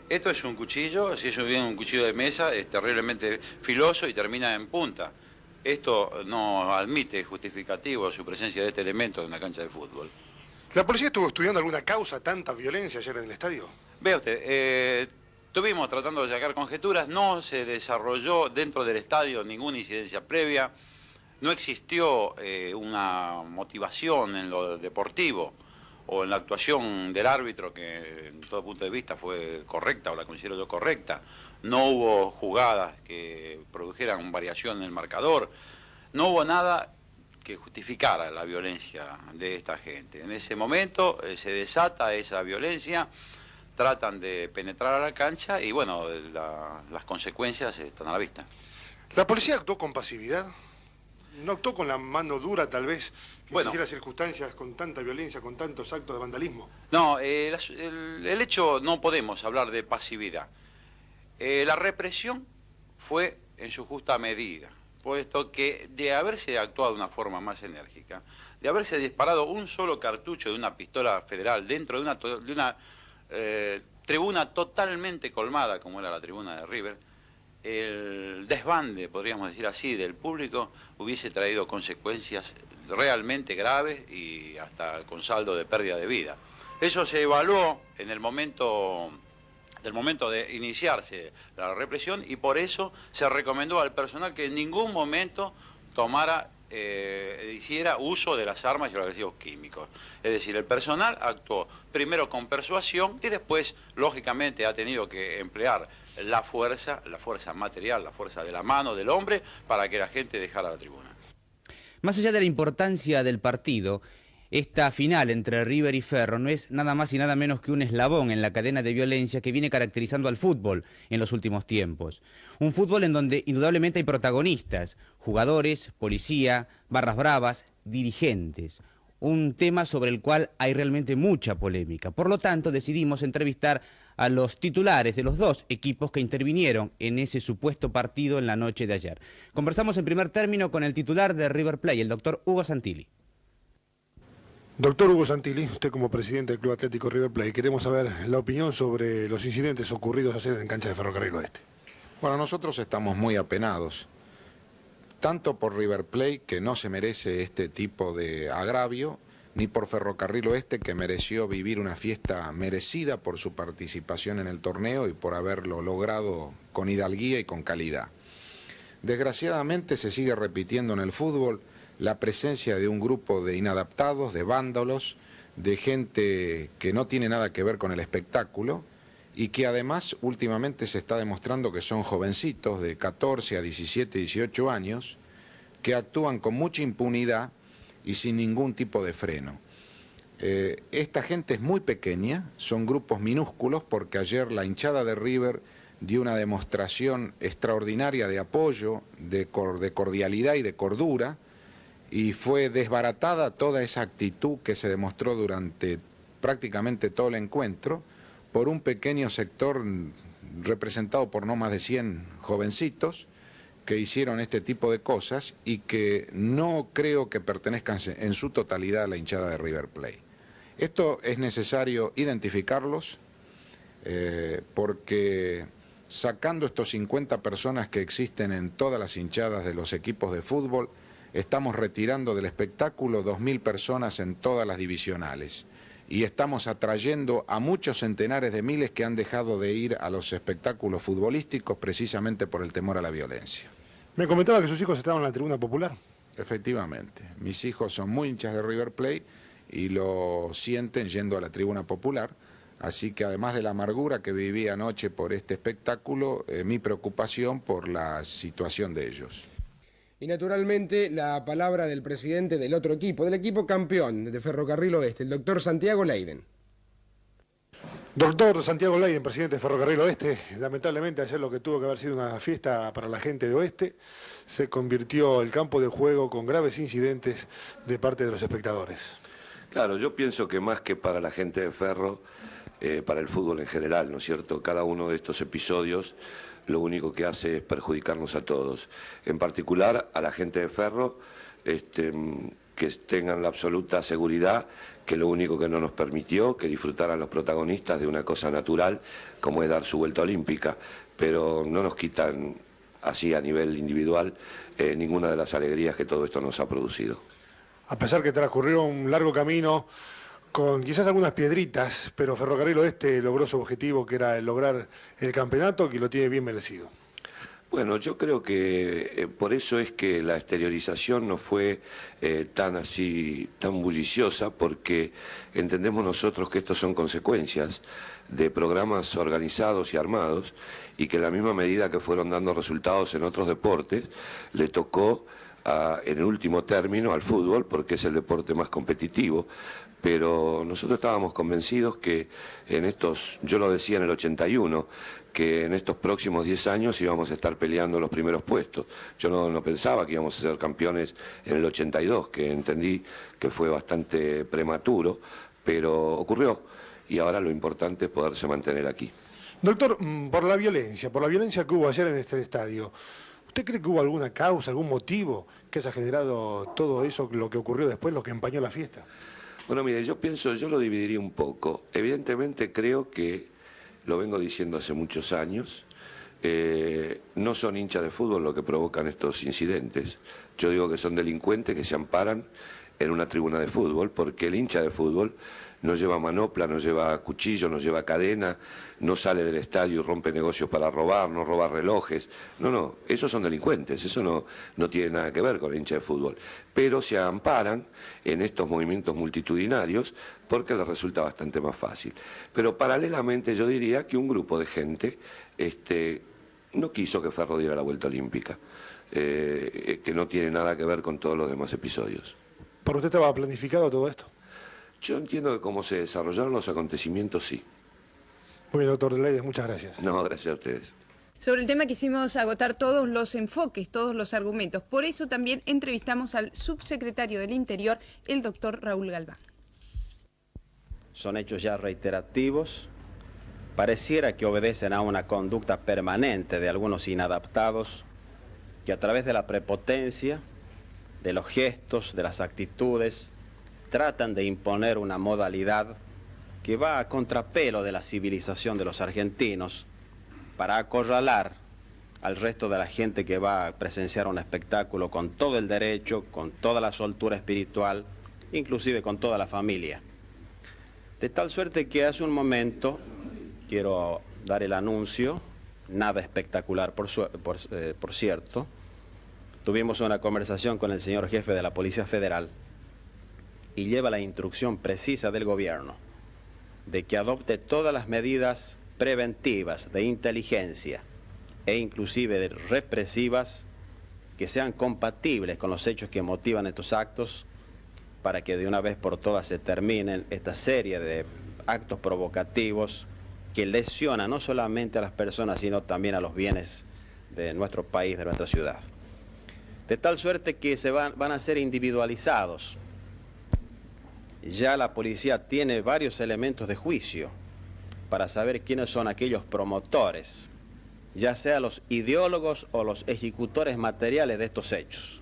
S20: Esto es un cuchillo, si es bien un cuchillo de mesa, es terriblemente filoso y termina en punta. Esto no admite justificativo su presencia de este elemento en una cancha de fútbol.
S11: ¿La policía estuvo estudiando alguna causa, tanta violencia ayer en el estadio?
S20: Vea usted, estuvimos tratando de sacar conjeturas, no se desarrolló dentro del estadio ninguna incidencia previa, no existió una motivación en lo deportivo o en la actuación del árbitro que en todo punto de vista fue correcta o la considero yo correcta, no hubo jugadas que produjeran variación en el marcador, no hubo nada que justificara la violencia de esta gente. En ese momento se desata esa violencia, tratan de penetrar a la cancha y bueno, las consecuencias están a la vista.
S11: ¿La policía actuó con pasividad? ¿No actuó con la mano dura tal vez? Que
S20: bueno,
S11: exigiera circunstancias con tanta violencia, con tantos actos de vandalismo.
S20: No, el hecho no podemos hablar de pasividad. La represión fue en su justa medida, puesto que de haberse actuado de una forma más enérgica, de haberse disparado un solo cartucho de una pistola federal dentro de una tribuna totalmente colmada, como era la tribuna de River,
S2: el desbande, podríamos decir así, del público hubiese traído consecuencias realmente graves y hasta con saldo de pérdida de vida. Eso se evaluó en el momento de iniciarse la represión y por eso se recomendó al personal que en ningún momento hiciera uso de las armas y los agresivos químicos. Es decir, el personal actuó primero con persuasión y después, lógicamente, ha tenido que emplear la fuerza material, la fuerza de la mano del hombre para que la gente dejara la tribuna.
S3: Más allá de la importancia del partido, esta final entre River y Ferro no es nada más y nada menos que un eslabón en la cadena de violencia que viene caracterizando al fútbol en los últimos tiempos. Un fútbol en donde indudablemente hay protagonistas, jugadores, policía, barras bravas, dirigentes. Un tema sobre el cual hay realmente mucha polémica. Por lo tanto, decidimos entrevistar a los titulares de los dos equipos que intervinieron en ese supuesto partido en la noche de ayer. Conversamos en primer término con el titular de River Plate, el doctor Hugo Santilli.
S11: Doctor Hugo Santilli, usted como presidente del Club Atlético River Plate, queremos saber la opinión sobre los incidentes ocurridos ayer en cancha de Ferrocarril Oeste.
S23: Bueno, nosotros estamos muy apenados, tanto por River Plate, que no se merece este tipo de agravio, ni por Ferrocarril Oeste, que mereció vivir una fiesta merecida por su participación en el torneo y por haberlo logrado con hidalguía y con calidad. Desgraciadamente se sigue repitiendo en el fútbol la presencia de un grupo de inadaptados, de vándalos, de gente que no tiene nada que ver con el espectáculo y que además últimamente se está demostrando que son jovencitos de 14 a 17, 18 años que actúan con mucha impunidad y sin ningún tipo de freno. Esta gente es muy pequeña, son grupos minúsculos porque ayer la hinchada de River dio una demostración extraordinaria de apoyo, de cordialidad y de cordura, y fue desbaratada toda esa actitud que se demostró durante prácticamente todo el encuentro por un pequeño sector representado por no más de 100 jovencitos que hicieron este tipo de cosas y que no creo que pertenezcan en su totalidad a la hinchada de River Plate. Esto es necesario identificarlos porque sacando estos 50 personas que existen en todas las hinchadas de los equipos de fútbol, estamos retirando del espectáculo 2.000 personas en todas las divisionales y estamos atrayendo a muchos centenares de miles que han dejado de ir a los espectáculos futbolísticos precisamente por el temor a la violencia.
S11: Me comentaba que sus hijos estaban en la tribuna popular.
S23: Efectivamente, mis hijos son muy hinchas de River Plate y lo sienten yendo a la tribuna popular, así que además de la amargura que viví anoche por este espectáculo, mi preocupación por la situación de ellos.
S15: Y naturalmente la palabra del presidente del otro equipo, del equipo campeón de Ferrocarril Oeste, el doctor Santiago Leiden.
S11: Doctor Santiago Leiden, presidente de Ferrocarril Oeste, lamentablemente ayer lo que tuvo que haber sido una fiesta para la gente de Oeste, se convirtió el campo de juego con graves incidentes de parte de los espectadores.
S13: Claro, yo pienso que más que para la gente de Ferro, para el fútbol en general, ¿no es cierto? Cada uno de estos episodios lo único que hace es perjudicarnos a todos. En particular a la gente de Ferro, que tengan la absoluta seguridad que lo único que no nos permitió que disfrutaran los protagonistas de una cosa natural como es dar su vuelta olímpica, pero no nos quitan así a nivel individual ninguna de las alegrías que todo esto nos ha producido.
S11: A pesar que transcurrió un largo camino con quizás algunas piedritas, pero Ferrocarril Oeste logró su objetivo, que era lograr el campeonato, que lo tiene bien merecido.
S13: Bueno, yo creo que por eso es que la exteriorización no fue tan bulliciosa, porque entendemos nosotros que estos son consecuencias de programas organizados y armados, y que en la misma medida que fueron dando resultados en otros deportes, le tocó en el último término al fútbol, porque es el deporte más competitivo. Pero nosotros estábamos convencidos que en estos, yo lo decía en el 81, que en estos próximos 10 años íbamos a estar peleando los primeros puestos. Yo no pensaba que íbamos a ser campeones en el 82, que entendí que fue bastante prematuro, pero ocurrió y ahora lo importante es poderse mantener aquí.
S11: Doctor, por la violencia que hubo ayer en este estadio, ¿usted cree que hubo alguna causa, algún motivo que haya generado todo eso, lo que ocurrió después, lo que empañó la fiesta?
S13: Bueno, mire, yo lo dividiría un poco. Evidentemente creo que, lo vengo diciendo hace muchos años, no son hinchas de fútbol lo que provocan estos incidentes. Yo digo que son delincuentes que se amparan en una tribuna de fútbol, porque el hincha de fútbol no lleva manopla, no lleva cuchillo, no lleva cadena, no sale del estadio y rompe negocios para robar, no roba relojes. No, esos son delincuentes, eso no tiene nada que ver con el hincha de fútbol. Pero se amparan en estos movimientos multitudinarios porque les resulta bastante más fácil. Pero paralelamente yo diría que un grupo de gente no quiso que Ferro diera la vuelta olímpica, que no tiene nada que ver con todos los demás episodios.
S11: ¿Para usted estaba planificado todo esto?
S13: Yo entiendo que como se desarrollaron los acontecimientos, sí.
S11: Muy bien, doctor de Leides, muchas gracias.
S13: No, gracias a ustedes.
S12: Sobre el tema quisimos agotar todos los enfoques, todos los argumentos. Por eso también entrevistamos al subsecretario del Interior, el doctor Raúl Galván.
S4: Son hechos ya reiterativos. Pareciera que obedecen a una conducta permanente de algunos inadaptados que a través de la prepotencia, de los gestos, de las actitudes, tratan de imponer una modalidad que va a contrapelo de la civilización de los argentinos para acorralar al resto de la gente que va a presenciar un espectáculo con todo el derecho, con toda la soltura espiritual, inclusive con toda la familia. De tal suerte que hace un momento, quiero dar el anuncio, nada espectacular por cierto, tuvimos una conversación con el señor jefe de la Policía Federal y lleva la instrucción precisa del gobierno de que adopte todas las medidas preventivas de inteligencia e inclusive de represivas que sean compatibles con los hechos que motivan estos actos para que de una vez por todas se terminen esta serie de actos provocativos que lesionan no solamente a las personas sino también a los bienes de nuestro país, de nuestra ciudad. De tal suerte que van a ser individualizados. Ya la policía tiene varios elementos de juicio para saber quiénes son aquellos promotores, ya sea los ideólogos o los ejecutores materiales de estos hechos.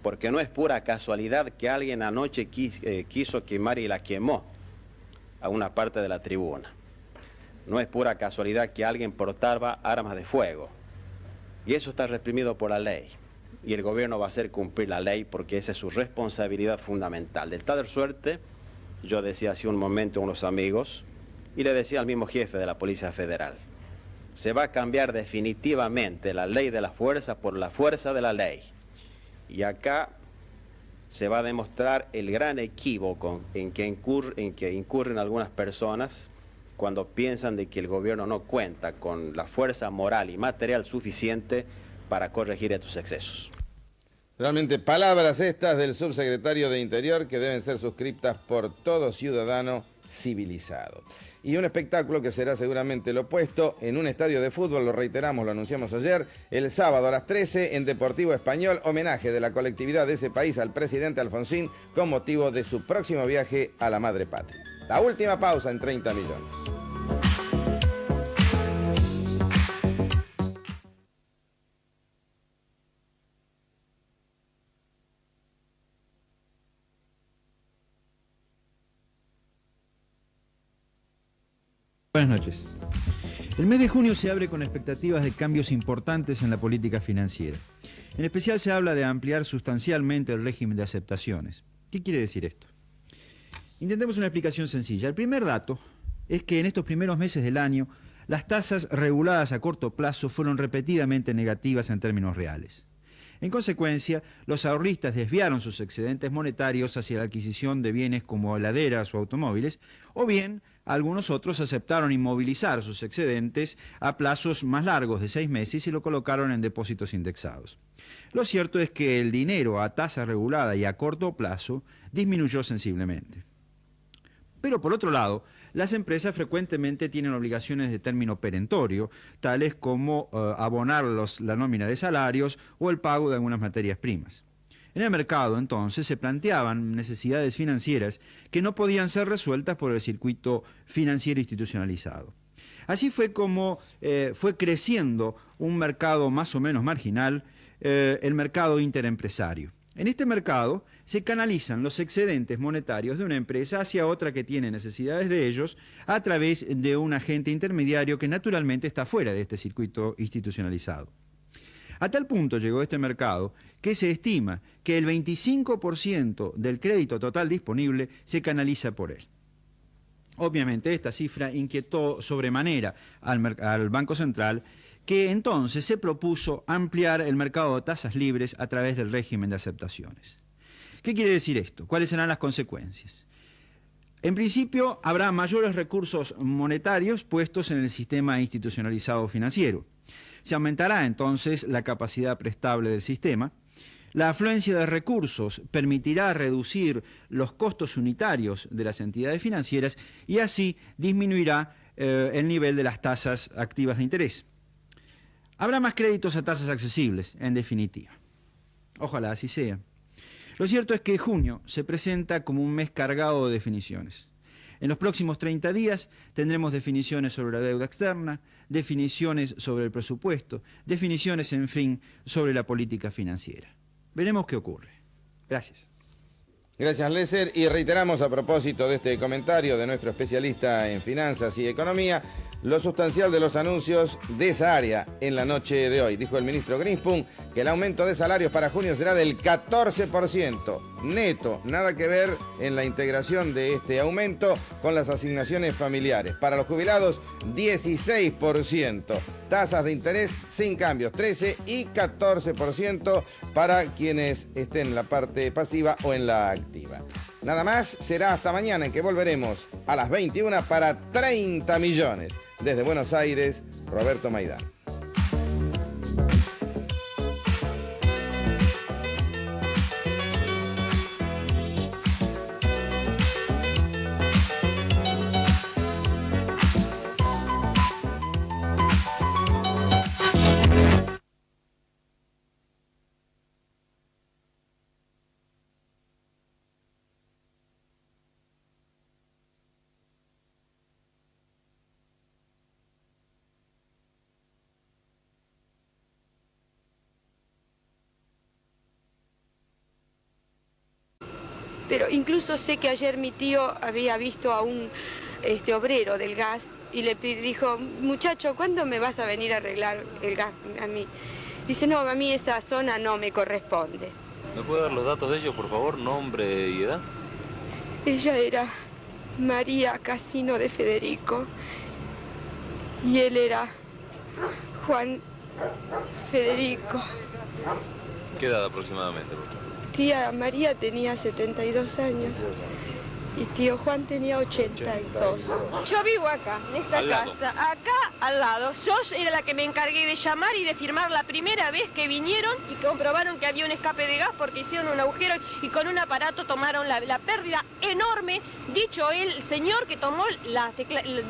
S4: Porque no es pura casualidad que alguien anoche quiso quemar y la quemó a una parte de la tribuna. No es pura casualidad que alguien portaba armas de fuego. Y eso está reprimido por la ley. Y el gobierno va a hacer cumplir la ley porque esa es su responsabilidad fundamental. De tal suerte, yo decía hace un momento a unos amigos, y le decía al mismo jefe de la Policía Federal, se va a cambiar definitivamente la ley de la fuerza por la fuerza de la ley. Y acá se va a demostrar el gran equívoco en que incurren algunas personas cuando piensan de que el gobierno no cuenta con la fuerza moral y material suficiente para corregir estos excesos.
S1: Realmente palabras estas del subsecretario de Interior que deben ser suscriptas por todo ciudadano civilizado. Y un espectáculo que será seguramente lo opuesto en un estadio de fútbol, lo reiteramos, lo anunciamos ayer, el sábado a las 13 en Deportivo Español, homenaje de la colectividad de ese país al presidente Alfonsín con motivo de su próximo viaje a la madre patria. La última pausa en 30 millones.
S6: Buenas noches. El mes de junio se abre con expectativas de cambios importantes en la política financiera. En especial se habla de ampliar sustancialmente el régimen de aceptaciones. ¿Qué quiere decir esto? Intentemos una explicación sencilla. El primer dato es que en estos primeros meses del año las tasas reguladas a corto plazo fueron repetidamente negativas en términos reales. En consecuencia, los ahorristas desviaron sus excedentes monetarios hacia la adquisición de bienes como heladeras o automóviles, o bien algunos otros aceptaron inmovilizar sus excedentes a plazos más largos de 6 meses y lo colocaron en depósitos indexados. Lo cierto es que el dinero a tasa regulada y a corto plazo disminuyó sensiblemente. Pero por otro lado, las empresas frecuentemente tienen obligaciones de término perentorio, tales como abonar la nómina de salarios o el pago de algunas materias primas. En el mercado, entonces, se planteaban necesidades financieras que no podían ser resueltas por el circuito financiero institucionalizado. Así fue como fue creciendo un mercado más o menos marginal, el mercado interempresario. En este mercado se canalizan los excedentes monetarios de una empresa hacia otra que tiene necesidades de ellos a través de un agente intermediario que naturalmente está fuera de este circuito institucionalizado. A tal punto llegó este mercado que se estima que el 25% del crédito total disponible se canaliza por él. Obviamente esta cifra inquietó sobremanera al Banco Central, que entonces se propuso ampliar el mercado de tasas libres a través del régimen de aceptaciones. ¿Qué quiere decir esto? ¿Cuáles serán las consecuencias? En principio, habrá mayores recursos monetarios puestos en el sistema institucionalizado financiero. Se aumentará entonces la capacidad prestable del sistema. La afluencia de recursos permitirá reducir los costos unitarios de las entidades financieras y así disminuirá el nivel de las tasas activas de interés. Habrá más créditos a tasas accesibles, en definitiva. Ojalá así sea. Lo cierto es que junio se presenta como un mes cargado de definiciones. En los próximos 30 días tendremos definiciones sobre la deuda externa, definiciones sobre el presupuesto, definiciones, en fin, sobre la política financiera. Veremos qué ocurre. Gracias.
S1: Gracias, Lesser. Y reiteramos a propósito de este comentario de nuestro especialista en finanzas y economía, lo sustancial de los anuncios de esa área en la noche de hoy. Dijo el ministro Greenspoon que el aumento de salarios para junio será del 14% neto. Nada que ver en la integración de este aumento con las asignaciones familiares. Para los jubilados, 16%. Tasas de interés sin cambios, 13 y 14% para quienes estén en la parte pasiva o en la activa. Nada más, será hasta mañana en que volveremos a las 21 para 30 millones. Desde Buenos Aires, Roberto Maidán.
S7: Pero incluso sé que ayer mi tío había visto a un obrero del gas y le dijo, muchacho, ¿cuándo me vas a venir a arreglar el gas a mí? Dice, no, a mí esa zona no me corresponde.
S19: ¿Me puede dar los datos de ellos, por favor? Nombre y edad.
S7: Ella era María Casino de Federico y él era Juan Federico.
S19: ¿Qué edad aproximadamente, por favor?
S7: Tía María tenía 72 años y tío Juan tenía 82. Yo vivo acá, en esta casa, acá al lado. Yo era la que me encargué de llamar y de firmar la primera vez que vinieron y comprobaron que había un escape de gas porque hicieron un agujero y con un aparato tomaron la pérdida enorme. Dicho el señor que tomó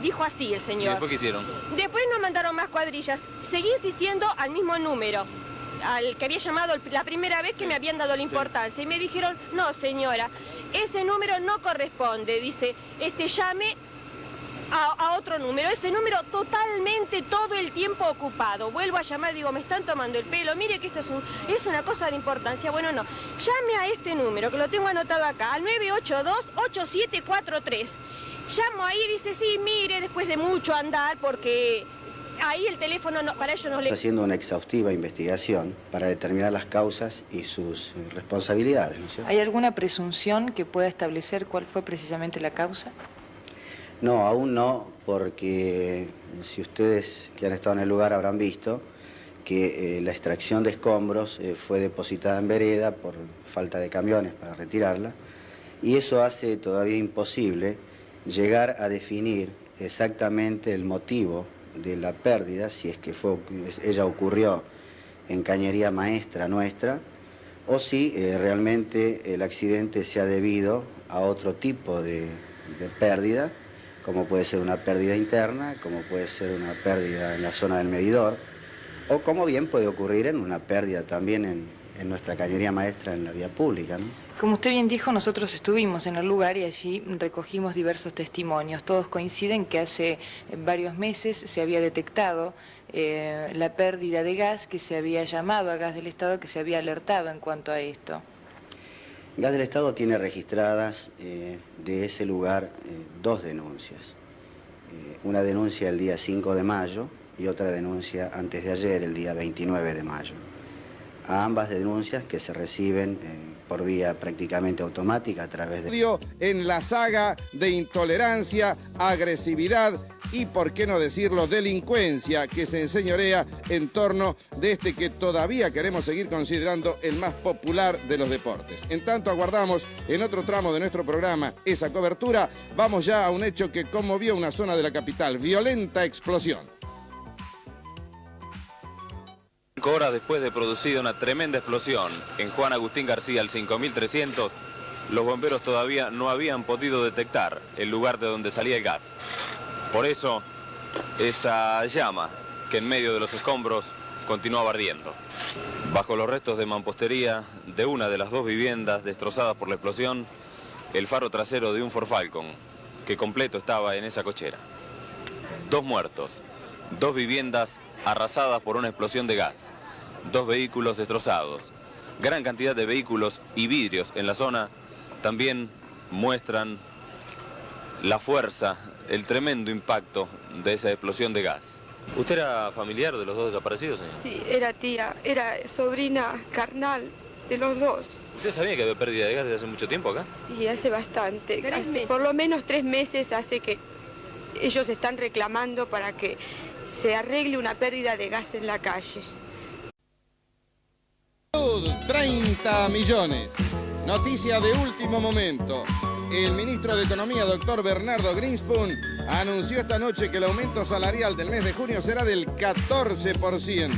S7: dijo así el señor.
S19: ¿Y después qué hicieron?
S7: Después nos mandaron más cuadrillas. Seguí insistiendo al mismo número, al que había llamado la primera vez que me habían dado la importancia. Y me dijeron, no señora, ese número no corresponde. Dice, llame a otro número. Ese número totalmente todo el tiempo ocupado. Vuelvo a llamar, digo, me están tomando el pelo. Mire que esto es una cosa de importancia. Bueno, no. Llame a este número, que lo tengo anotado acá, al 982-8743. Llamo ahí y dice, sí, mire, después de mucho andar, porque ahí el teléfono para ellos no le...
S8: Está haciendo una exhaustiva investigación para determinar las causas y sus responsabilidades, ¿no es cierto?
S5: ¿Hay alguna presunción que pueda establecer cuál fue precisamente la causa?
S8: No, aún no, porque si ustedes que han estado en el lugar habrán visto que la extracción de escombros fue depositada en vereda por falta de camiones para retirarla, y eso hace todavía imposible llegar a definir exactamente el motivo de la pérdida, si es que ella ocurrió en cañería maestra nuestra, o si realmente el accidente se ha debido a otro tipo de pérdida, como puede ser una pérdida interna, como puede ser una pérdida en la zona del medidor, o como bien puede ocurrir en una pérdida también en nuestra cañería maestra en la vía pública, ¿no?
S5: Como usted bien dijo, nosotros estuvimos en el lugar y allí recogimos diversos testimonios. Todos coinciden que hace varios meses se había detectado la pérdida de gas, que se había llamado a Gas del Estado, que se había alertado en cuanto a esto.
S8: Gas del Estado tiene registradas de ese lugar 2 denuncias. Una denuncia el día 5 de mayo y otra denuncia antes de ayer, el día 29 de mayo. A ambas denuncias que se reciben por vía prácticamente automática a través de...
S1: En la saga de intolerancia, agresividad y, por qué no decirlo, delincuencia que se enseñorea en torno de este que todavía queremos seguir considerando el más popular de los deportes. En tanto aguardamos en otro tramo de nuestro programa esa cobertura, vamos ya a un hecho que conmovió una zona de la capital, violenta explosión.
S9: 5 horas después de producida una tremenda explosión en Juan Agustín García al 5300, los bomberos todavía no habían podido detectar el lugar de donde salía el gas. Por eso, esa llama que en medio de los escombros continuaba ardiendo. Bajo los restos de mampostería de una de las 2 viviendas destrozadas por la explosión, el faro trasero de un Ford Falcon, que completo estaba en esa cochera. 2 muertos, 2 viviendas arrasadas por una explosión de gas, 2 vehículos destrozados. Gran cantidad de vehículos y vidrios en la zona también muestran la fuerza, el tremendo impacto de esa explosión de gas. ¿Usted era familiar de los 2 desaparecidos, señor?
S10: Sí, era tía, era sobrina carnal de los 2.
S9: ¿Usted sabía que había pérdida de gas desde hace mucho tiempo acá?
S10: Y hace bastante, por lo menos 3 meses hace que ellos están reclamando para que se arregle una pérdida de gas en la calle.
S1: 30 millones. Noticia de último momento. El ministro de Economía, doctor Bernardo Greenspoon, anunció esta noche que el aumento salarial del mes de junio será del 14%.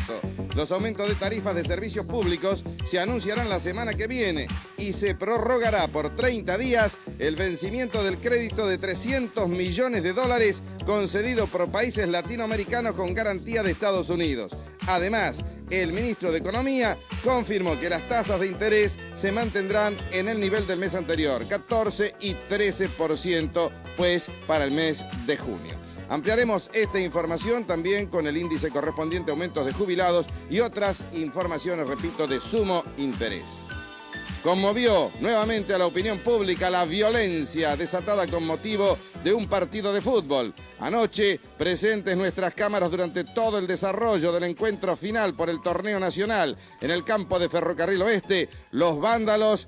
S1: Los aumentos de tarifas de servicios públicos se anunciarán la semana que viene y se prorrogará por 30 días el vencimiento del crédito de $300 millones concedido por países latinoamericanos con garantía de Estados Unidos. Además, el ministro de Economía confirmó que las tasas de interés se mantendrán en el nivel del mes anterior, 14 y 13%, pues para el mes de junio. Ampliaremos esta información también con el índice correspondiente a aumentos de jubilados y otras informaciones, repito, de sumo interés. Conmovió nuevamente a la opinión pública la violencia desatada con motivo de un partido de fútbol. Anoche, presentes nuestras cámaras durante todo el desarrollo del encuentro final por el torneo nacional en el campo de Ferrocarril Oeste, los vándalos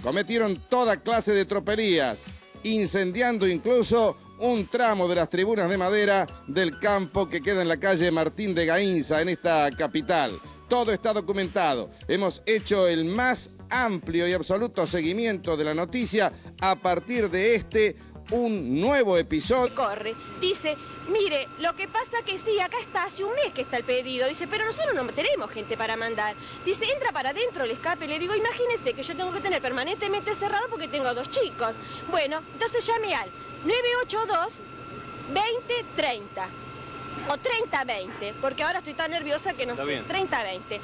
S1: cometieron toda clase de tropelías, incendiando incluso un tramo de las tribunas de madera del campo que queda en la calle Martín de Gainza, en esta capital. Todo está documentado. Hemos hecho el más amplio y absoluto seguimiento de la noticia a partir de un nuevo episodio.
S7: Corre, dice, mire, lo que pasa que sí, acá está, hace un mes que está el pedido. Dice, pero nosotros no tenemos gente para mandar. Dice, entra para adentro el escape. Le digo, imagínese que yo tengo que tener permanentemente cerrado porque tengo 2 chicos. Bueno, entonces llame al 982-2030. O 30-20, porque ahora estoy tan nerviosa que no sé, 30-20.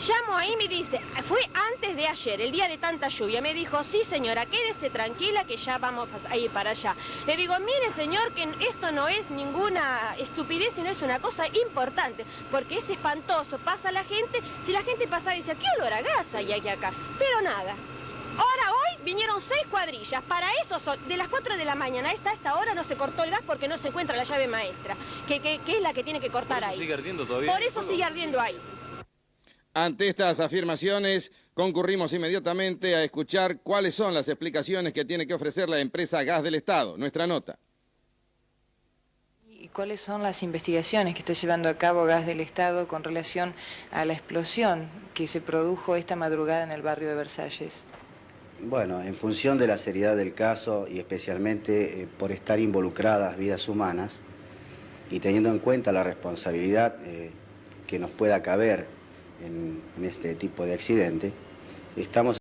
S7: Llamo ahí y me dice, fue antes de ayer, el día de tanta lluvia. Me dijo, sí señora, quédese tranquila que ya vamos a ir para allá. Le digo, mire señor, que esto no es ninguna estupidez, sino es una cosa importante, porque es espantoso, pasa la gente, si la gente pasa y dice, ¿qué olor a gas hay aquí acá? Pero nada. Ahora hoy vinieron 6 cuadrillas, para eso son, de las 4 de la mañana a esta hora no se cortó el gas porque no se encuentra la llave maestra, que es la que tiene que cortar ahí.
S9: ¿Sigue ardiendo todavía?
S7: Por eso sigue ardiendo ahí.
S1: Ante estas afirmaciones, concurrimos inmediatamente a escuchar cuáles son las explicaciones que tiene que ofrecer la empresa Gas del Estado. Nuestra nota.
S5: ¿Y cuáles son las investigaciones que está llevando a cabo Gas del Estado con relación a la explosión que se produjo esta madrugada en el barrio de Versalles?
S8: Bueno, en función de la seriedad del caso y especialmente por estar involucradas vidas humanas y teniendo en cuenta la responsabilidad que nos pueda caber en este tipo de accidente, estamos